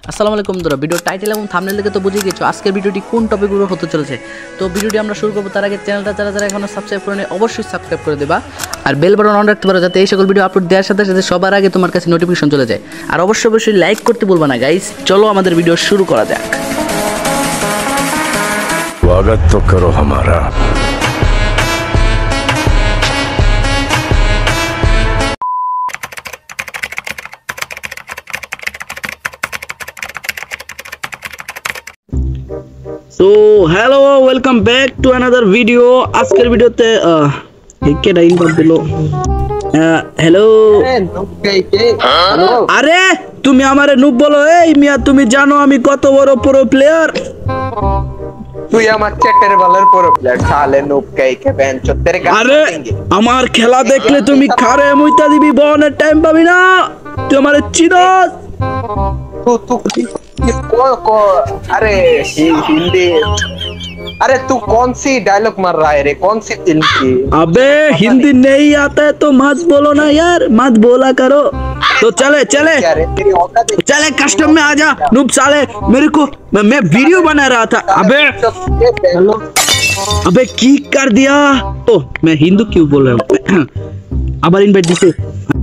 আসসালামু আলাইকুম বন্ধুরা, ভিডিও টাইটেল এবং থাম্বনেল দেখে তো বুঝে গেছো আজকের ভিডিওটি কোন টপিকের উপর হতে চলেছে। তো ভিডিওটি আমরা শুরু করব তার আগে চ্যানেলটা যারা এখনো সাবস্ক্রাইব করেনি অবশ্যই সাবস্ক্রাইব করে দেবা আর বেল বাটন অন রাখতে পারো যাতে এই সকল ভিডিও আপলোড দেওয়ার সাথে সাথে সবার আগে তোমার কাছে নোটিফিকেশন চলে যায়। আর অবশ্যই লাইক করতে ভুলবা না গাইস। চলো আমাদের ভিডিও শুরু করা যাক। स्वागत तो करो हमारा। So hello, welcome back to another video. আজকের ভিডিওতে কেডা ইনভাইট দিলো? হ্যালো, আরে তুমি আমারে নুব বলো? এই মিয়া, তুমি জানো আমি কত বড় প্রো প্লেয়ার? তুই আমার চ্যাটের বলার প্রো প্লেয়ার সালে নুব কে বেঞ্চো তেরে গান। আরে আমার খেলা দেখলে তুমি খারে মুইতা দিবি, বনের টাইম পাবি না। তুই আমারে চিনস? तू को अरे हिंदी, अरे तू कौन सी डायलॉग मार रहा है रे? कौन सी फिल्म की? अबे हिंदी नहीं आता है तो मत बोलो ना यार, मत बोला करो। तो चले चले कस्टम में आजा नूब साले। मेरे को मैं वीडियो बना रहा था। अबे की कर दिया? ओ मैं हिंदू क्यों बोल रहा हूँ? আবার ইনভাইট দিছে।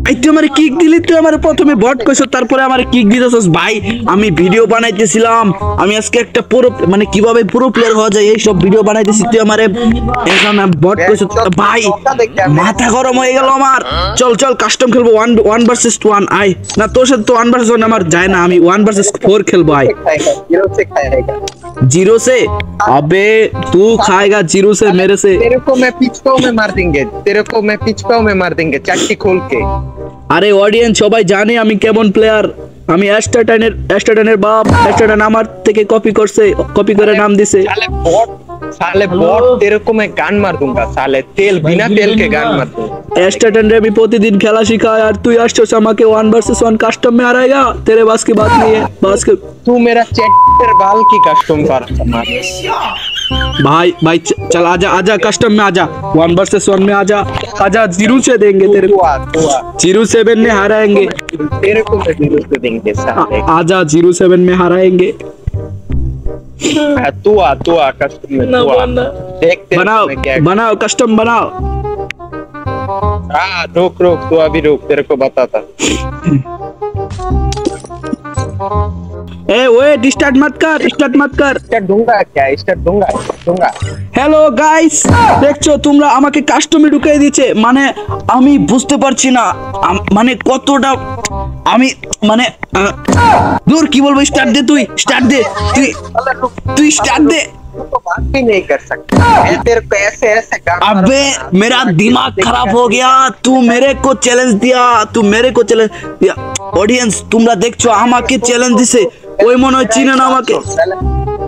ভাই তুই আমারে কিক দিলি, তুই আমারে প্রথমে বট কইছ তারপরে আমারে কিক দিতেছস। ভাই আমি ভিডিও বানাইতেছিলাম, আমি আজকে একটা পুরো মানে কিভাবে পুরো প্লেয়ার হওয়া যায় এই সব ভিডিও বানাইতেছি, তুই আমারে এখন বট কইছ। ভাই মাথা গরম হয়ে গেল আমার। চল কাস্টম খেলবো 1 ভার্সেস 1। আই না তোর সাথে তো 1 ভার্সেস 1 আমার যায় না, আমি 1 ভার্সেস 4 খেলবো। আই 0 से? अबे तू खाएगा 0 से मेरे से। तेरे को मैं पिछपाव में मार देंगे, तेरे को मैं पिछपाव में मार देंगे चाटी खोल के। আরে অডিয়েন্স সবাই জানে আমি কেমন প্লেয়ার। আমি অ্যাস্টারটানের বাপ। অ্যাস্টারটান আমার থেকে কপি করছে, কপি করে নাম দিছে। साले बॉट तेरे को मैं गान मार दूंगा साले, तेल बिना तेल के गान मार दूंगा। অ্যাস্টারটান রে আমি প্রতিদিন খেলা শিখাই আর তুই আসছস আমাকে 1 ভার্সেস 1 কাস্টম में हाराएगा? तेरे बस की बात नहीं है। बस के तू मेरा चैटर बाल की कस्टम कर मार। भाई चल आजा कस्टम में आजा, 1 वर्सेस 1 में आजा 0 से देंगे तेरे को। 07 में हराएंगे तेरे को, 0 से देंगे साले। आजा 07 में हराएंगे। तू आ कस्टम में तू आ। देखते बनाओ कस्टम बनाओ। हाँ रोक तू अभी रोक, तेरे को बताता। स्टार्ट मत कर। स्टार्ट दूंगा। হ্যালো গাইস, দেখছো তোমরা আমাকে কাস্টমে ঢুকিয়ে দিয়েছে। মানে আমি বুঝতে পারছি না মানে কতটা আমি মানে দূর কি বলবো। স্টার্ট দে, তুই স্টার্ট দে, তুই स्टार्ट दे। तो बात भी नहीं कर सकता मैं तेरे को ऐसे गान। अबे मेरा दिमाग खराब हो गया। तू मेरे को चैलेंज दिया। ऑडियंस তোমরা দেখছো আমাকে চ্যালেঞ্জ দিছে, ওই মনে হয় চিনে না আমাকে।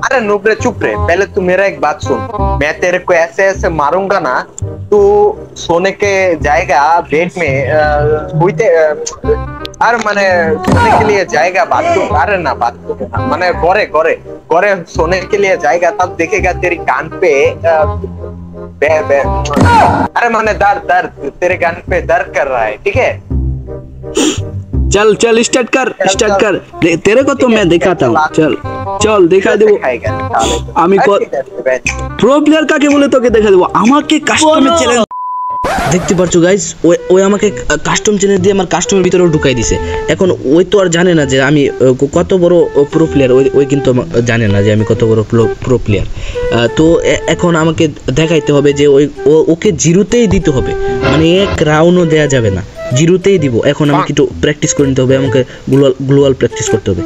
अरे नुब रे चुप रे, पहले तू मेरा एक बात सुन। मैं तेरे को ऐसे मारूंगा ना, तू सोने के जाएगा बेड में अरे माने सोने के लिए जाएगा बाथरूम। अरे ना बाथरूम माने गोरे सोने के लिए जाएगा, तब देखेगा तेरी कान पे बे अरे माने दर्द तेरे कान पे दर्द कर रहा है, ठीक है? चल स्टार्ट कर। तेरे को तो मैं दिखाता हूँ। चल दिखा देबो। আমি প্রো প্লেয়ার কাকে বলে তোকে দেখা দেবো। আমাকে কাস্টমের চ্যালেঞ্জ দেখতে পারছো গাইস, ওই আমাকে কাস্টম চ্যালেঞ্জ দিয়ে আমার কাস্টমের ভিতরে ঢুকাই দিছে। এখন ওই তো আর জানে না যে আমি কত বড় প্রো প্লেয়ার। ওই কিন্তু জানে না যে আমি কত বড় প্রো প্লেয়ার। তো এখন আমাকে দেখাইতে হবে যে ওকে 0তেই দিতে হবে, মানে এক রাউন্ডও দেয়া যাবে না, 0তেই দিব। এখন আমাকে একটু প্র্যাকটিস করে নিতে হবে, আমাকে গ্লোয়াল প্র্যাকটিস করতে হবে।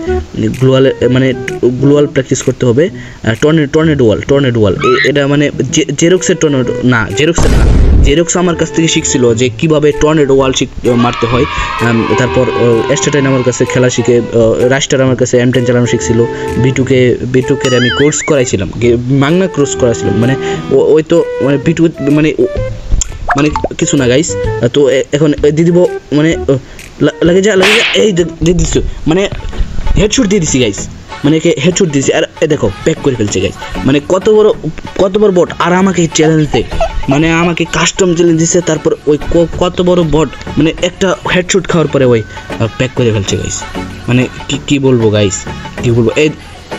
গ্লোয়াল প্র্যাকটিস করতে হবে। টর্নেডো ওয়াল এটা মানে জেরক্সের টর্নেডো না, জেরক্স আমার কাছ থেকে শিখছিল যে কিভাবে টর্নেডো ওয়াল মারতে হয়। তারপর অ্যাস্টারটাইন আমার কাছে খেলা শিখে, রাস্টার আমার কাছে M10 চালানো শিখছিল। বিটুকে আমি কোর্স করাইছিলাম, মাংনা কোর্স করাইছিলাম। মানে ওই তো মানে বিটু মানে কিছু না গাইস। তো এখন দিয়ে দিব, মানে লাগে যা এই দিয়ে দিচ্ছ, মানে হেডশট দিয়ে দিছি গাইস, মানে হেডশট দিয়েছি। আর এ দেখো প্যাক করে ফেলছে গাইস, মানে কত বড় বট, আর আমাকে চ্যালেঞ্জ দেয়, মানে আমাকে কাস্টম চ্যালেঞ্জ দিচ্ছে, তারপর ওই কত বড় বট, মানে একটা হেডশট খাওয়ার পরে ওই প্যাক করে ফেলছে গাইস। মানে কি বলবো গাইস, কি বলবো, এই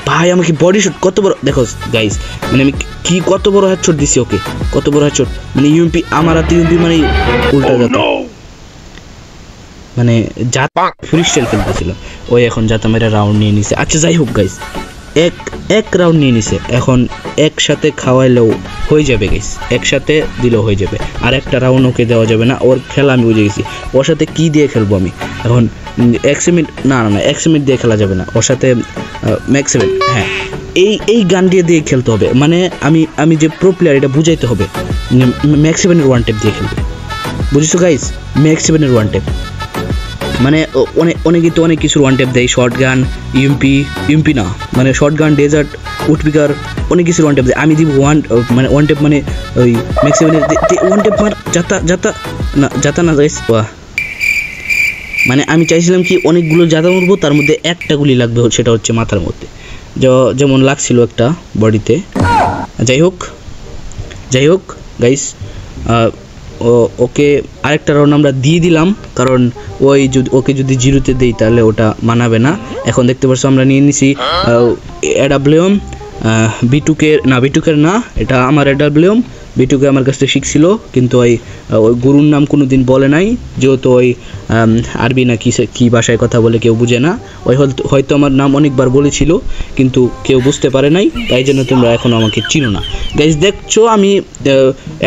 ভাই আমাকে বডি শট কত বড় দেখো গাইস, মানে আমি কি কত বড় হেডশট দিছি ওকে, কত বড় হেডশট, মানে ইউএমপি আমার হাতে ইউএমপি মানে উল্টা যেত, মানে ফ্রি স্টাইল খেলতেছিল ওই, এখন যাতে মেরা রাউন্ড নিয়ে নিছে। আচ্ছা যাই হোক গাইস, এক রাউন্ড নিয়ে নিছে, এখন একসাথে খাওয়াইলেও হয়ে যাবে গাইস, একসাথে দিলেও হয়ে যাবে, আর একটা রাউন্ড ওকে দেওয়া যাবে না, ওর খেলা আমি বুঝে গেছি। ওর সাথে কি দিয়ে খেলবো আমি এখন, এক্সিমিট না এক্সিমিট দিয়ে খেলা যাবে না, ওর সাথে ম্যাক্সিমিট, হ্যাঁ এই গান দিয়ে খেলতে হবে, মানে আমি যে প্রো প্লেয়ার এটা বুঝাইতে হবে, ম্যাক্সিমিটের ওয়ান টেপ দিয়ে খেলবে, বুঝেছো গাইস, ম্যাক্সিমিটের ওয়ান টেপ, মানে অনেকে তো অনেক কিছুর ওয়ান টেপ দেয়, শর্ট গান, ইউএমপি না, মানে শর্ট গান, ডেজার্ট, উডপিকার, অনেক কিছুর ওয়ান টেপ দেয়, আমি দিব ওয়ান টেপ, মানে ওই ম্যাক্সিমামের ওয়ান টেপ মার যাতা না গাইস, মানে আমি চাইছিলাম কি অনেকগুলো জাতা মারবো, তার মধ্যে একটা গুলি লাগবে, সেটা হচ্ছে মাথার মধ্যে, যেমন লাগছিল একটা বডিতে। যাই হোক গাইস, ওকে আরেকটা রাউন্ড আমরা দিয়ে দিলাম, কারণ ওকে যদি জিরোতে দেই তাহলে ওটা মানাবে না। এখন দেখতে পাচ্ছ আমরা নিয়ে নিছি এডাব্লিউএম, বিটুকের না, এটা আমার এডাব্লিউএম, বিটুকে আমার কাছ থেকে শিখছিল, কিন্তু ওই গুরুর নাম কোনো দিন বলে নাই, যেহেতু ওই আরবি না কি ভাষায় কথা বলে কেউ বুঝে না, ওই হয়তো আমার নাম অনেকবার বলেছিল কিন্তু কেউ বুঝতে পারে নাই, তাই জন্য তোমরা এখনও আমাকে চিনো না গাইস। দেখছো আমি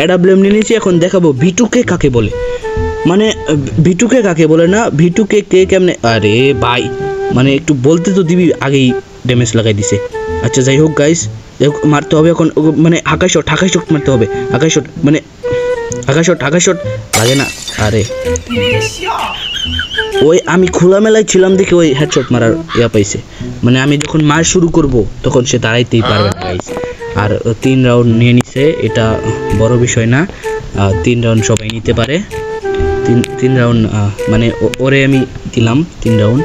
এডাব্লিউএম নিয়ে নিয়েছি, এখন দেখাবো ভিটুকে কাকে বলে, মানে ভিটুকে কাকে বলে না, ভিটুকে কে কেমনে, আরে ভাই মানে একটু বলতে তো দিবি, আগেই ড্যামেজ লাগাই দিছে। আচ্ছা যাই হোক গাইস, মারতে হবে এখন, মানে আকাশ শট মারতে হবে, মানে আকাশ শট লাগে না, আরে ওই আমি খোলামেলায় ছিলাম দেখে ওই হেডশট মারার পাইছে, মানে আমি যখন মার শুরু করব তখন সে দাঁড়াইতেই পারবে না গাইস। আর 3 রাউন্ড নিয়ে নিছে, এটা বড় বিষয় না, 3 রাউন্ড সবাই নিতে পারে, 3 রাউন্ড, মানে ওরে আমি দিলাম 3 রাউন্ড,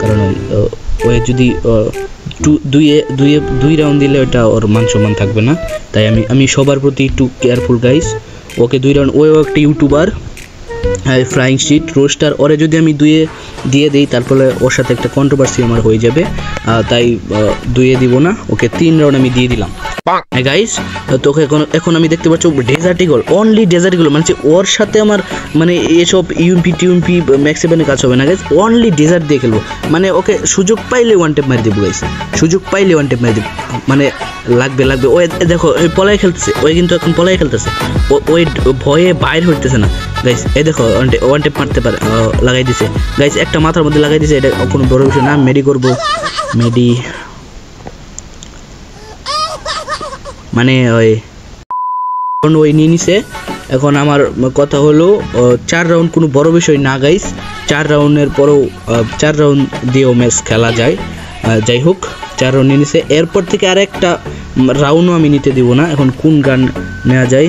কারণ ওই যদি দুই রাউন্ড দিলে ওটা ওর মান সম্মান থাকবে না, তাই আমি সবার প্রতি একটু কেয়ারফুল গাইস। ওকে 2 রাউন্ড, ওও একটা ইউটিউবার, ফ্লাইং শিট রোস্টার, ওরে যদি আমি দিয়ে দিই তারপরে ওর সাথে একটা কন্ট্রোভার্সি আমার হয়ে যাবে, তাই 2 দিব না, ওকে 3 রাউন্ড আমি দিয়ে দিলাম গাইস। তোকে এখন আমি দেখতে পাচ্ছি desert eagle, only desert eagle, মানে ওর সাথে আমার মানে এসব ইউএমপি ম্যাক্সিমামে কাজ হবে না গাইস, অনলি ডেজার্ট দিয়ে খেলবো, মানে ওকে সুযোগ পাইলে ওয়ান টেপ মারি দেবো গাইস, মানে লাগবে। ওই দেখো ওই পলাই খেলতেছে, ওই কিন্তু এখন পলাই খেলতেছে, ওই ভয়ে বাইরে হইতেছে না গাইস, এই দেখো ওয়ান টেপ মারতে পারে, লাগাই দিছে গাইস, একটা মাথার মধ্যে লাগাই দিছে, এটা কোনো বড় বিষয় না। মেডি করবো, মানে ওই নিয়ে নিছে। এখন আমার কথা হলো 4 রাউন্ড কোনো বড় বিষয় না গাইস, 4 রাউন্ডের পরেও 4 রাউন্ড দিয়েও ম্যাচ খেলা যায়। যাই হোক 4 রাউন্ড নিয়ে নিছে, এরপর থেকে আর একটা রাউন্ডও আমি নিতে দিব না। এখন কোন গান নেওয়া যায়,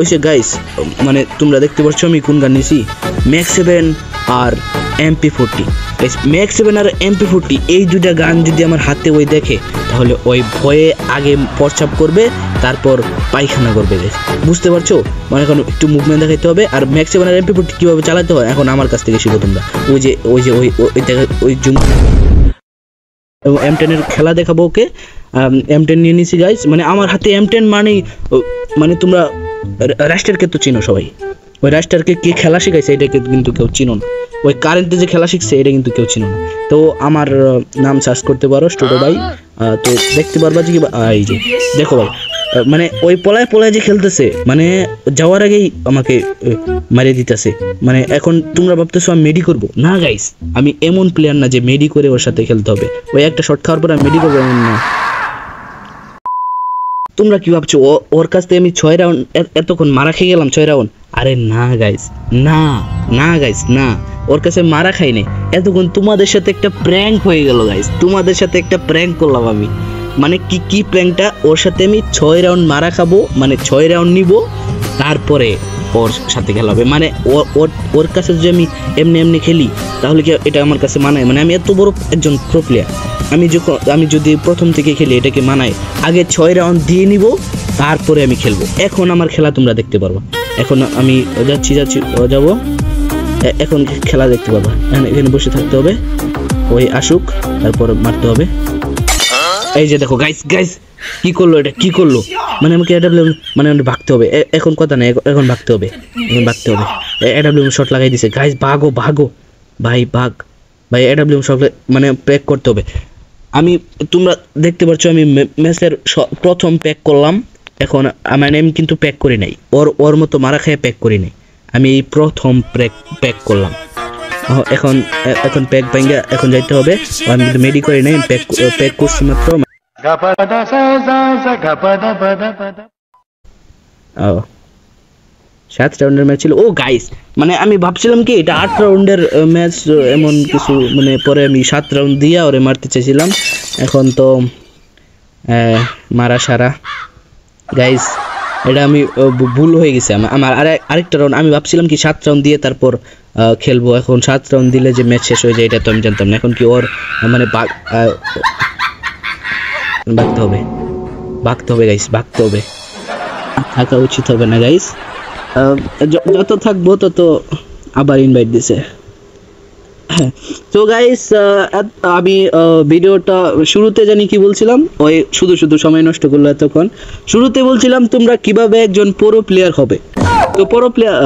ওইসে গাইস, মানে তোমরা দেখতে পাচ্ছ আমি কোন গান নিয়েছি, ম্যাক্স7 আর MP40 গাইস, ম্যাক্স7 আর MP40 এই দুটা গান যদি আমার হাতে ওই দেখে তাহলে ওই ভয়ে আগে প্রস্রাব করবে, তারপর পায়খানা করবে গাইস, বুঝতে পারছো, মানে এখন একটু মুভমেন্ট দেখাইতে হবে। আর ম্যাক্স7 আর MP40 কিভাবে চালাতে হয় এখন আমার কাছ থেকে শিখো তোমরা, ওই জুম এবং M10 এর খেলা দেখাবো ওকে। M10 নিয়ে নিছি গাইস, মানে আমার হাতে M10 মানে তোমরা রাস্টারকে তো চিনো সবাই, ওই রাস্টারকে কে খেলা শিখাইছে এটাকে কিন্তু কেউ চিনো না, ওই কারেন্টে যে খেলা শিখছে এটা কিন্তু কেউ চিনো না। তো আমার নাম সার্চ করতে পারো স্টুডো ভাই, তো দেখতে পারবা যে এই যে দেখো ভাই, মানে ওই পলায় যে খেলতেছে, মানে যাওয়ার আগেই আমাকে মারিয়ে দিতেছে। মানে এখন তোমরা ভাবতেছো আমি মেডি করবো না গাইস, আমি এমন প্লেয়ার না যে মেডি করে ওর সাথে খেলতে হবে, ওই একটা শট খাওয়ার পর আমি মেডি করবো এমন না। তোমরা কি ভাবছো ওর কাছ থেকে আমি 6 রাউন্ড এতক্ষণ মারা খেয়ে গেলাম 6 রাউন্ড? আরে না গাইস, না, ওর কাছে মারা খাই নাই, এতক্ষণ তোমাদের সাথে একটা প্র্যাঙ্ক হয়ে গেল গাইস, তোমাদের সাথে একটা প্র্যাঙ্ক করলাম আমি। মানে কি প্র্যাঙ্কটা, ওর সাথে আমি 6 রাউন্ড মারা খাবো, মানে 6 রাউন্ড নিব, তারপরে ওর সাথে খেলা হবে। মানে ওর কাছে যদি আমি এমনি খেলি তাহলে কি এটা আমার কাছে মানায়? মানে আমি এত বড় একজন প্রো প্লেয়ার, আমি যদি প্রথম থেকে খেলি এটাকে মানায়? আগে 6 রাউন্ড দিয়ে নিব, তারপরে আমি খেলবো। এখন আমার খেলা তোমরা দেখতে পারবা। এখন আমি যাব, এখন খেলা দেখতে পারবা। এখানে বসে থাকতে হবে, ওই আসুক, তারপর মারতে হবে। এই যে দেখো গাইস, কি করলো এটা, কি করলো? মানে আমাকে এডব্লিউ মানে ভাগতে হবে। এখন কথা নাই, এখন ভাগতে হবে। এডব্লিউ শট লাগাই দিছে গাইস। ভাগো ভাই, ভাই এডব্লিউ শট মানে প্যাক করতে হবে। তোমরা দেখতে পাচ্ছ আমি ম্যাচের প্রথম প্যাক করলাম। এখন মানে আমি কিন্তু প্যাক করি নাই, ওর মতো মারা খেয়ে প্যাক করি নাই, আমি এই প্রথম প্যাক করলাম। এখন প্যাক ভাঙ্গা এখন যাইতে হবে। আমি কিন্তু মেডি করি নাই, প্যাক করছি মাত্র। ও 7 রাউন্ডের ম্যাচ ছিল। ও গাইস, মানে আমি ভাবছিলাম কি এটা 8 রাউন্ডের ম্যাচ এমন কিছু, মানে পরে আমি 7 রাউন্ড দিয়ে ওরে মারতে চাইছিলাম। এখন তো মারা সারা গাইস, এটা আমি ভুল হয়ে গেছে আমার। আরেকটা রাউন্ড আমি ভাবছিলাম কি 7 রাউন্ড দিয়ে তারপর খেলবো। এখন 7 রাউন্ড দিলে যে ম্যাচ শেষ হয়ে যায় এটা তো আমি জানতাম না। এখন কি ওর মানে ভাগতে হবে গাইস, ভাগতে হবে। থাকা উচিত হবে না গাইস, যত থাকবো তত আবার ইনভাইট দিছে। তো গাইস, আমি ভিডিওটা শুরুতে জানি কি বলছিলাম, ওই শুধু সময় নষ্ট করলো এতক্ষণ। শুরুতে বলছিলাম তোমরা কিভাবে একজন প্রো প্লেয়ার হবে। তো প্রো প্লেয়ার,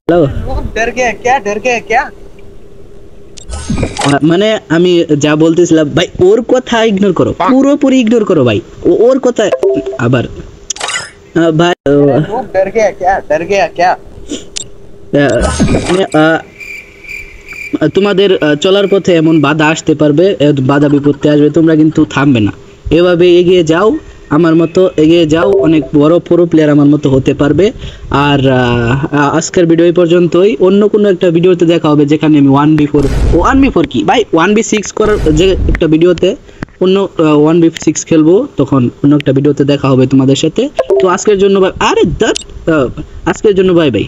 হ্যালো, डर गया क्या? মানে আমি যা বলতেছিলাম ভাই, ওর কথা ইগনোর করো, পুরোপুরি ইগনোর করো ভাই। ওর কথা আবার ভাই, डर गया क्या? তোমাদের চলার পথে এমন বাধা আসতে পারবে, বাধা বিপত্তি আসবে, তোমরা কিন্তু থামবে না, এভাবে এগিয়ে যাও, আমার মতো এগিয়ে যাও, অনেক বড় প্রো প্লেয়ার আমার মতো হতে পারবে। আর আজকের ভিডিও এই পর্যন্তই। অন্য কোনো একটা ভিডিওতে দেখা হবে যেখানে আমি 1v4 কি ভাই 1v6 করার যে একটা ভিডিওতে, অন্য 1v6 খেলবো, তখন অন্য একটা ভিডিওতে দেখা হবে তোমাদের সাথে। তো আজকের জন্য আজকের জন্য বাই বাই।